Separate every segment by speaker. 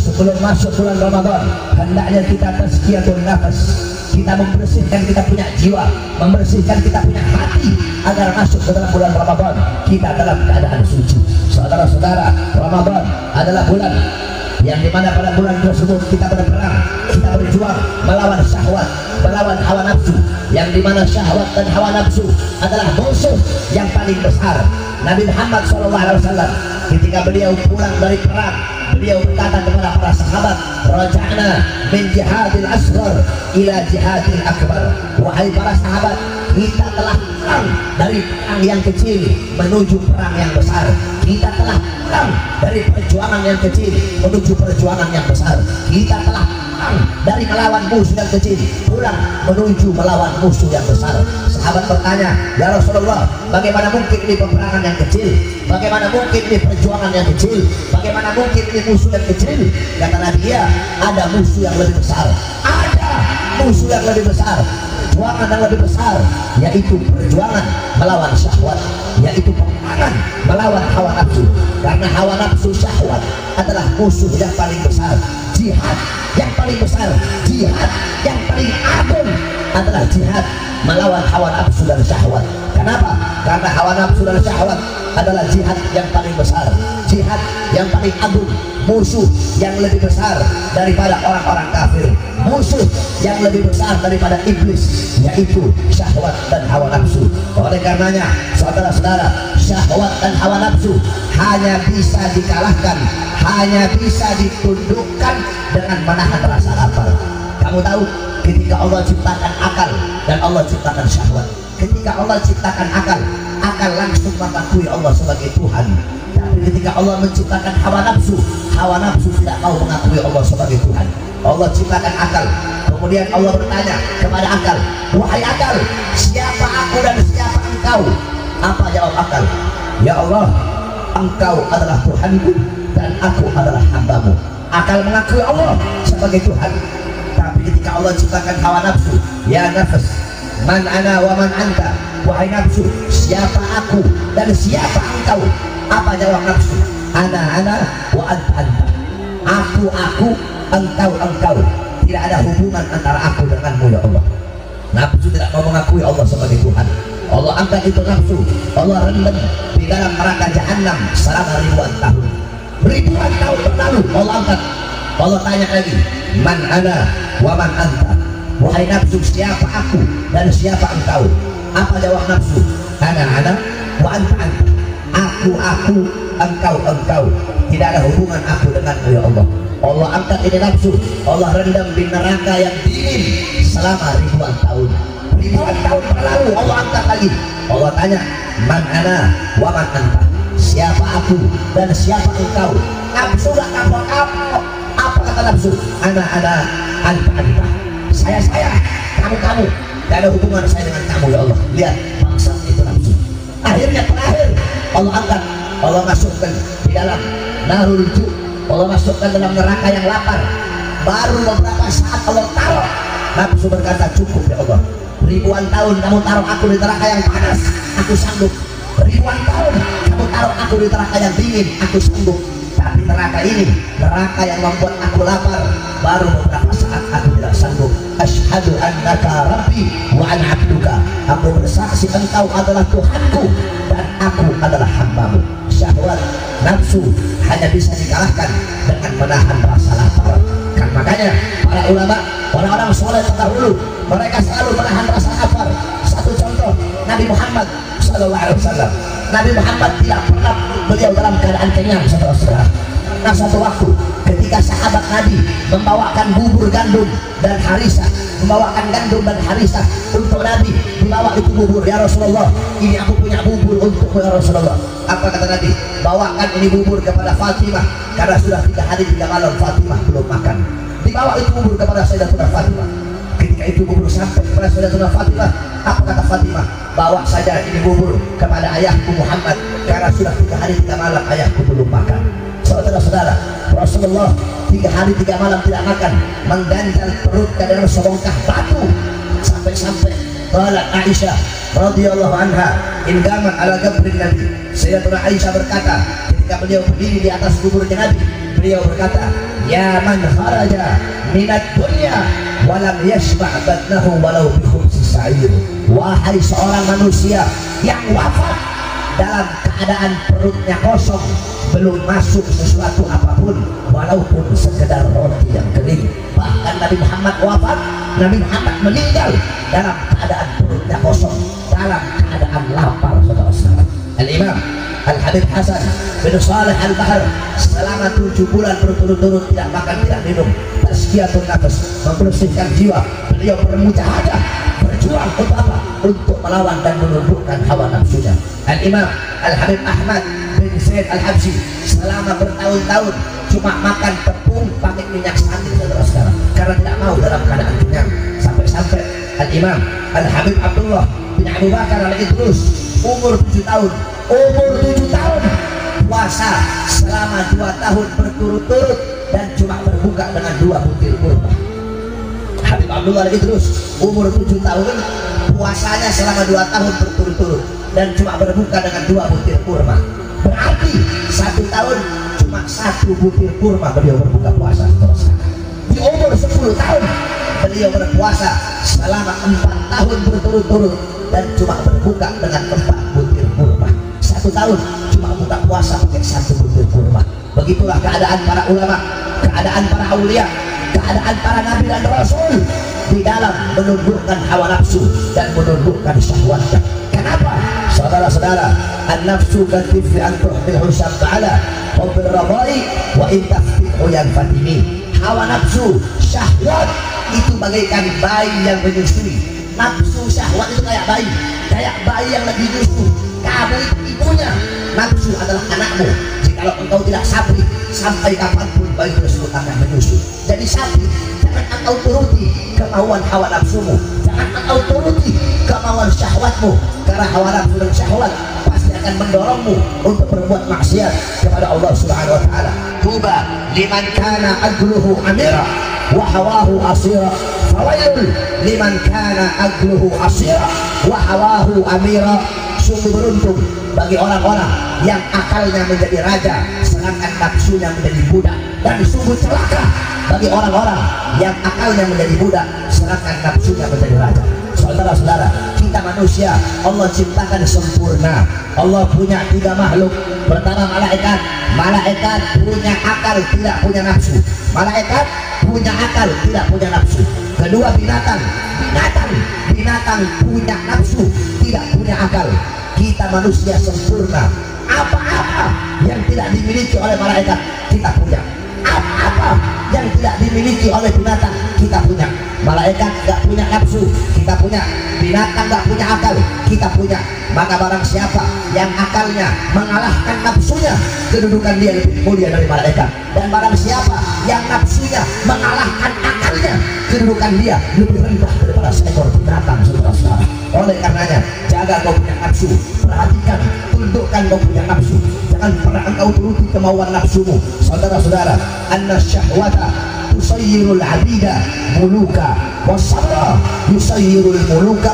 Speaker 1: sebelum masuk bulan Ramadan hendaknya kita tazkiyatun nafas, kita membersihkan kita punya jiwa, membersihkan kita punya hati agar masuk ke dalam bulan Ramadan kita dalam keadaan suci. Saudara-saudara, Ramadan adalah bulan yang dimana pada bulan tersebut kita berperang, kita berjuang melawan syahwat, melawan hawa nafsu, yang dimana syahwat dan hawa nafsu adalah musuh yang paling besar. Nabi Muhammad SAW ketika beliau pulang dari perang, beliau berkata kepada para sahabat, raja'na min jihadil asghar ila jihadil akbar. Wahai para sahabat, kita telah pulang dari perang yang kecil menuju perang yang besar. Kita telah pulang dari perjuangan yang kecil menuju perjuangan yang besar. Kita telah pulang dari melawan musuh yang kecil pulang menuju melawan musuh yang besar. Sahabat bertanya, ya Rasulullah, bagaimana mungkin ini peperangan yang kecil? Bagaimana mungkin ini perjuangan yang kecil? Bagaimana mungkin ini musuh yang kecil? Kata Nabi, ya, ada musuh yang lebih besar. Ada musuh yang lebih besar, perjuangan yang lebih besar, yaitu perjuangan melawan syahwat, yaitu peperangan melawan hawa nafsu. Karena hawa nafsu syahwat adalah musuh yang paling besar. Jihad yang paling besar, jihad yang paling agung adalah jihad melawan hawa nafsu dan syahwat. Kenapa? Karena hawa nafsu dan syahwat adalah jihad yang paling besar, jihad yang paling agung, musuh yang lebih besar daripada orang-orang kafir, musuh yang lebih besar daripada iblis, yaitu syahwat dan hawa nafsu. Oleh karenanya, saudara-saudara, syahwat dan hawa nafsu hanya bisa dikalahkan, hanya bisa ditundukkan dengan menahan rasa lapar. Kamu tahu, ketika Allah ciptakan akal dan Allah ciptakan syahwat, ketika Allah ciptakan akal, akal langsung mengakui Allah sebagai Tuhan. Tapi ketika Allah menciptakan hawa nafsu tidak mau mengakui Allah sebagai Tuhan. Allah ciptakan akal, kemudian Allah bertanya kepada akal, wahai akal, siapa aku dan siapa engkau? Apa jawab akal? Ya Allah, engkau adalah Tuhanku dan aku adalah hambamu. Akal mengakui Allah sebagai Tuhan. Tapi ketika Allah ciptakan hawa nafsu, ya nafas, man ana wa man anta, wahai nafsu, siapa aku dan siapa engkau? Apa jawab nafsu? Ana wa anta. Aku, engkau. Tidak ada hubungan antara aku denganmu, ya Allah. Nafsu tidak mau mengakui Allah sebagai Tuhan. Allah angkat itu nafsu, Allah rendam di dalam neraka jahanam selama ribuan tahun. Ribuan tahun berlalu, Allah angkat. Allah tanya lagi, man ana wa man anta, wahai nafsu, siapa aku dan siapa engkau? Apa jawab nafsu? Ana wa anta. Aku, engkau. Tidak ada hubungan aku denganmu, ya Allah. Allah angkat ini nafsu, Allah rendam di neraka yang dingin selama ribuan tahun. Ribuan tahun berlalu, Allah angkat lagi. Allah tanya, man ana wa man anta, siapa aku dan siapa engkau? Nafsu gak kapok. Apa kata nafsu? Ana anta. Saya, kamu. Tidak ada hubungan saya dengan kamu, ya Allah. Lihat bangsa itu nafsu. Akhirnya terakhir Allah angkat, Allah masukkan di dalam narul ju, Allah masukkan dalam neraka yang lapar. Baru beberapa saat Allah taruh, nafsu berkata, cukup ya Allah. Ribuan tahun kamu taruh aku di neraka yang panas, aku sanggup. Ribuan tahun kamu taruh aku di neraka yang dingin, aku sanggup. Tapi neraka ini, neraka yang membuat aku lapar, baru beberapa saat aku tidak sanggup. Asyhadu annaka rabbi wa ana abduka. Aku bersaksi engkau adalah Tuhanku dan aku adalah hambamu. Syahwat, nafsu hanya bisa dikalahkan dengan menahan rasa lapar. Kan makanya para ulama, orang-orang soleh terdahulu, mereka selalu menahan rasa lapar. Satu contoh, Nabi Muhammad SAW. Nabi Muhammad tidak pernah beliau dalam keadaan kenyang, saudara-saudara. Nah, satu waktu ketika sahabat Nabi membawakan bubur gandum dan harisa, untuk Nabi, dibawa itu bubur, ya Rasulullah, ini aku punya bubur untukmu, ya Rasulullah. Apa kata Nabi? Bawakan ini bubur kepada Fatimah, karena sudah 3 hari 3 malam Fatimah belum makan. Dibawa itu bubur kepada Sayyidatuna Fatimah. Ketika itu bubur sampai kepada Sayyidatuna Fatimah, apa kata Fatimah? Bawa saja ini bubur kepada ayahku Muhammad, karena sudah 3 hari 3 malam ayahku belum makan. Saudara-saudara, Rasulullah 3 hari 3 malam tidak makan, mengganjal perutnya dengan sebongkah batu, sampai-sampai qala Aisyah radhiyallahu anha indaman ala qabrin Nabi. Sayyidatuna Aisyah berkata, ketika beliau berdiri di atas kuburnya Nabi, beliau berkata, ya man kharaja minat dunya walam yashba' batnahu walau bi khubsi sa'ir. Wahai seorang manusia yang wafat dalam keadaan perutnya kosong, belum masuk sesuatu apapun walaupun sekedar roti yang kering. Bahkan Nabi Muhammad wafat, Nabi Muhammad meninggal dalam keadaan perutnya kosong, dalam keadaan lapar. Saudara-saudara, Al-Imam Al-Habib Hasan bin Saleh Al-Bahr selama 7 bulan berturut-turut tidak makan tidak minum, tazkiyatun nafas, membersihkan jiwa. Beliau bermujahadah, berjuang untuk apa? Untuk melawan dan menundukkan hawa nafsunya. Al-Imam Al-Habib Ahmad bin Zaid Al-Habsyi selama bertahun-tahun cuma makan tepung pakai minyak sandal, saudara-saudara, karena tidak mau dalam keadaan kenyang. Sampai-sampai Al-Imam Al-Habib Abdullah bin Abu Bakar Al-Idrus umur 7 tahun puasa selama 2 tahun berturut-turut dan cuma berbuka dengan 2 butir kurma. Habib Abdullah Al-Idrus umur 7 tahun puasanya selama 2 tahun berturut-turut dan cuma berbuka dengan 2 butir kurma. Berarti 1 tahun cuma 1 butir kurma beliau berbuka puasa. Di umur 10 tahun beliau berpuasa selama 4 tahun berturut-turut dan cuma berbuka dengan 4 butir kurma. 1 tahun cuma buka puasa pakai 1 butir kurma. Begitulah keadaan para ulama, keadaan para aulia, keadaan para nabi dan rasul di dalam menundukkan hawa nafsu dan menundukkan syahwatnya. Kenapa? Saudara-saudara, an-nafsu katifli an tuhmilhu syab'ala hubbil radai wa in taftihu yang fatimi. Hawa nafsu, syahwat itu bagaikan bayi yang menyusui. Nafsu syahwat itu kayak bayi yang lagi nyusu. Kamu itu ibunya. Nafsu adalah anakmu. Jikalau engkau tidak sabri, sampai kapanpun bayi tersebut akan menyusu. Jadi sabri, jangan engkau turuti kemauan hawa nafsumu, jangan engkau turuti kemauan syahwatmu, karena hawa nafsu dan syahwat pasti akan mendorongmu untuk berbuat maksiat kepada Allah Subhanahu wa taala. Tuba liman kana aqluhu amira wa hawahu asira, fawailul liman kana aqluhu asira wa hawahu amira. Sungguh beruntung bagi orang-orang yang akalnya menjadi raja sedangkan nafsunya menjadi budak, dan sungguh celaka bagi orang-orang yang akalnya menjadi budak sedangkan nafsunya menjadi raja. Saudara-saudara, kita manusia Allah ciptakan sempurna. Allah punya 3 makhluk. Pertama malaikat. Malaikat punya akal, tidak punya nafsu. Malaikat punya akal, tidak punya nafsu. Kedua binatang. Binatang punya nafsu, tidak punya akal. Kita manusia sempurna. Apa-apa yang tidak dimiliki oleh malaikat kita punya. Apa-apa yang tidak dimiliki oleh binatang kita punya. Malaikat gak punya nafsu, kita punya. Binatang gak punya akal, kita punya. Maka barang siapa yang akalnya mengalahkan nafsunya, kedudukan dia lebih mulia dari malaikat. Dan barang siapa yang nafsunya mengalahkan akalnya, kedudukan dia lebih rendah daripada seekor binatang. Saudara-saudara, oleh karenanya jaga kau punya nafsu, perhatikan, tundukkan kau punya nafsu, jangan pernah engkau turuti kemauan nafsumu. Saudara-saudara, anna syahwata tusayyirul abida muluka wasabra yusayyirul muluka.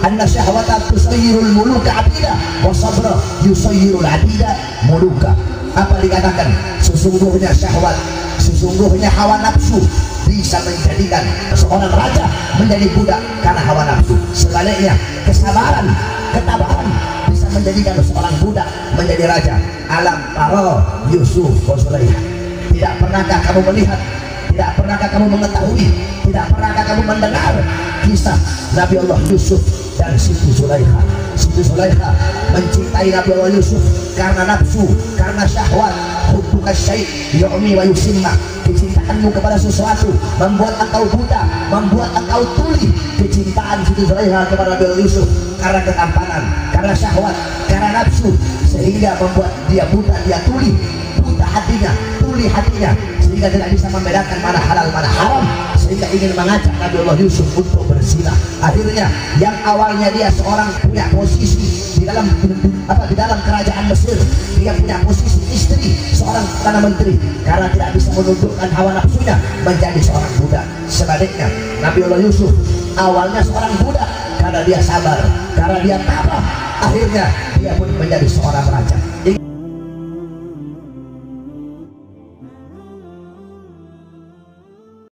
Speaker 1: Anna syahwata tusayyirul muluka abida wasabra yusayyirul abida muluka. Apa dikatakan? Sesungguhnya syahwat, sesungguhnya hawa nafsu bisa menjadikan seorang raja menjadi budak karena hawa nafsu. Sebaliknya kesabaran, ketabahan bisa menjadikan seorang budak menjadi raja. Alam taro Yusuf wa Zulaikha. Tidak pernahkah kamu melihat, tidak pernahkah kamu mengetahui, tidak pernahkah kamu mendengar kisah Nabi Allah Yusuf dan Siti Zulaikha? Siti Zulaikha mencintai Nabi Allah Yusuf karena nafsu, karena syahwat. Hubbuka syai' yu'mi wa yusimma. Kecintaanmu kepada sesuatu membuat engkau buta, membuat engkau tuli. Kecintaan Siti Zulaikha kepada Nabi Allah Yusuf karena ketampanan, karena syahwat, karena nafsu, sehingga membuat dia buta, dia tuli, buta hatinya, tuli hatinya, sehingga tidak bisa membedakan mana halal mana haram, sehingga ingin mengajak Nabi Allah Yusuf untuk berzina. Akhirnya yang awalnya dia seorang punya posisi di dalam kerajaan Mesir, dia punya posisi istri seorang perdana menteri, karena tidak bisa menundukkan hawa nafsunya menjadi seorang budak. Sebaliknya Nabi Allah Yusuf awalnya seorang budak, karena dia sabar, karena dia tabah, akhirnya dia pun menjadi seorang raja.